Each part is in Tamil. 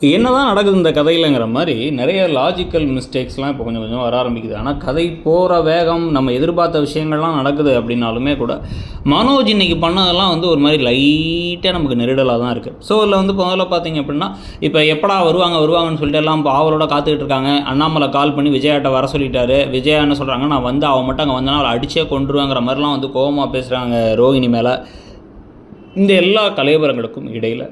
என்னதான் நடக்குது இந்த கதையிலங்கிற மாதிரி நிறைய லாஜிக்கல் மிஸ்டேக்ஸ்லாம் இப்போ கொஞ்சம் கொஞ்சம் வர ஆரம்பிக்குது. ஆனால் கதை போகிற வேகம் நம்ம எதிர்பார்த்த விஷயங்கள்லாம் நடக்குது அப்படின்னாலுமே கூட மனோஜ் இன்னைக்கு பண்ணதெல்லாம் ஒரு மாதிரி லைட்டாக நமக்கு நெருடலாக தான் இருக்குது. ஸோ இதில் முதல்ல பார்த்தீங்க அப்படின்னா இப்போ எப்படா வருவாங்கன்னு சொல்லிட்டு எல்லாம் இப்போ ஆவலோட காத்துக்கிட்டு இருக்காங்க. அண்ணாமலை கால் பண்ணி விஜயாட்ட வர சொல்லிட்டாரு. விஜயா என்ன சொல்கிறாங்க, நான் அவன் மட்டும் அங்கே வந்தனா அவளை அடிச்சே கொண்டுருவாங்கிற மாதிரிலாம் கோவமாக பேசுகிறாங்க ரோஹிணி மேலே. இந்த எல்லா கலைவரங்களுக்கும் இடையில்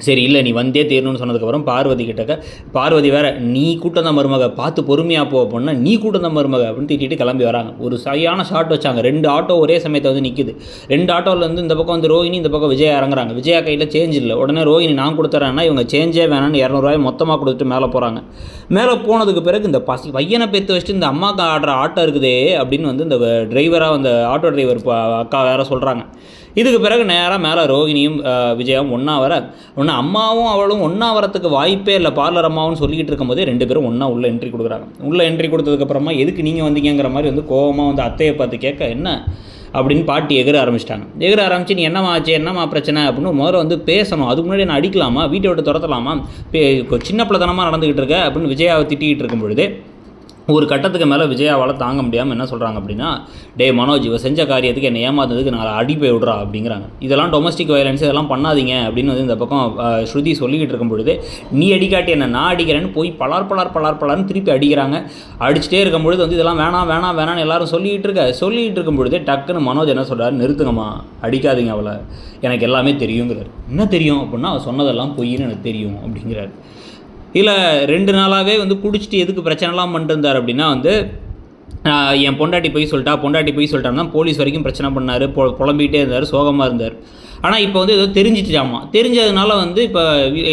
சரி இல்லை நீ வந்தே தேரணும்னு சொன்னதுக்கப்புறம் பார்வதி கிட்டக்க பார்வதி வேறு நீ கூட்டம் தான் மருமக பார்த்து பொறுமையாக போக போனால் நீ கூட்டம் தான் மருமக அப்படின்னு திட்டிட்டு கிளம்பி வராங்க. ஒரு சரியான ஷாட் வச்சாங்க. 2 ஆட்டோ ஒரே சமயத்தை நிற்குது. 2 ஆட்டோவில் இந்த பக்கம் ரோஹிணி, இந்த பக்கம் விஜயா இறங்குறாங்க. விஜயா கையில் சேஞ்ச் இல்லை. உடனே ரோஹிணி நான் கொடுத்துறேன்னா இவங்க சேஞ்சே வேணான்னு 200 ரூபாய் மொத்தமாக கொடுத்துட்டு மேலே போகிறாங்க. மேலே போனதுக்கு பிறகு இந்த பையனை பெற்று வச்சுட்டு இந்த அம்மாவுக்கு ஆடுற ஆட்டோ இருக்குதே அப்படின்னு இந்த டிரைவராக அந்த ஆட்டோ டிரைவர் அக்கா வேறு சொல்கிறாங்க. இதுக்கு பிறகு நேராக மேலே ரோஹிணியும் விஜயாவும் ஒன்றா வர அம்மாவும் அவளும் ஒன்றா வரத்துக்கு வாய்ப்பே இல்லை பார்லர் அம்மாவும் சொல்லிக்கிட்டு இருக்கும்போதே 2 பேரும் ஒன்றா உள்ளே என்ட்ரி கொடுக்குறாங்க. உள்ளே என்ட்ரி கொடுத்ததுக்கப்புறமா எதுக்கு நீங்கள் வந்தீங்கிற மாதிரி கோவமாக அத்தையை பார்த்து கேட்க என்ன அப்படின்னு பாட்டி எகிற ஆரம்பிச்சு நீ என்னம்மா பிரச்சனை அப்படின்னு முதல்ல பேசணும். அதுக்கு முன்னாடி நான் அடிக்கலாமா, வீட்டை விட்டு துரத்தலாமா, சின்ன பிள்ளைத்தனமாக நடந்துக்கிட்டு இருக்க அப்படின்னு விஜயாவை திட்டிகிட்டு இருக்கும் பொழுது ஒரு கட்டத்துக்கு மேலே விஜயாவால் தாங்க முடியாமல் என்ன சொல்கிறாங்க அப்படின்னா, டே மனோஜ் இவ செஞ்ச காரியத்துக்கு என்னை ஏமாத்துறதுக்கு நான் அடிப்பை விடுறா அப்படிங்கிறாங்க. இதெல்லாம் டொமஸ்டிக் வயலன்ஸ் இதெல்லாம் பண்ணாதீங்க அப்படின்னு இந்த பக்கம் ஸ்ருதி சொல்லிக்கிட்டு இருக்கும் பொழுது நீ அடிக்காட்டி என்ன நான் அடிக்கிறேன்னு போய் பலார்னு திருப்பி அடிக்கிறாங்க. அடிச்சுட்டே இருக்கும் பொழுது இதெல்லாம் வேணான்னு எல்லாரும் சொல்லிகிட்டு இருக்கும் பொழுதே டக்குன்னு மனோஜ் என்ன சொல்கிறார், நிறுத்துங்கம்மா அடிக்காதீங்க அவளை, எனக்கு எல்லாமே தெரியுங்கிறார். என்ன தெரியும் அப்படின்னா அவள் சொன்னதெல்லாம் பொய்ன்னு எனக்கு தெரியும் அப்படிங்கிறார். இல்லை 2 நாளாகவே குடிச்சிட்டு எதுக்கு பிரச்சனைலாம் பண்ணிட்டு இருந்தார் அப்படின்னா என் பொண்டாட்டி போய் சொல்லிட்டான்னா போலீஸ் வரைக்கும் பிரச்சனை பண்ணார், புலம்பிகிட்டே இருந்தார், சோகமாக இருந்தார். ஆனால் இப்போ ஏதோ தெரிஞ்சதுனால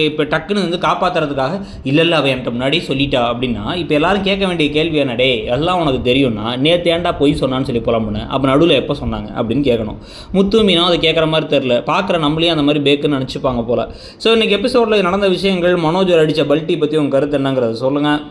இப்போ டக்குன்னு காப்பாற்றுறதுக்காக இல்லை அவள் என்கிட்ட முன்னாடி சொல்லிட்டா அப்படின்னா இப்போ எல்லோரும் கேட்க வேண்டிய கேள்வி என்னடே எல்லாம் உனக்கு தெரியும்னா நேற்று ஏன்டா பொய் சொன்னான்னு சொல்லி புலம்புனேன், அப்போ நடுவில் எப்போ சொன்னாங்க அப்படின்னு கேட்கணும். முத்து மீனும் அதை கேட்குற மாதிரி தெரில, பார்க்குற நம்மளையும் அந்த மாதிரி பேக்குன்னு நினச்சிப்பாங்க போல். ஸோ இன்றைக்கி எபிசோடில் நடந்த விஷயங்கள், மனோஜர் அடித்த பல்ட்டி பற்றி உங்கள் கருத்து என்னங்கிறத சொல்லுங்கள்.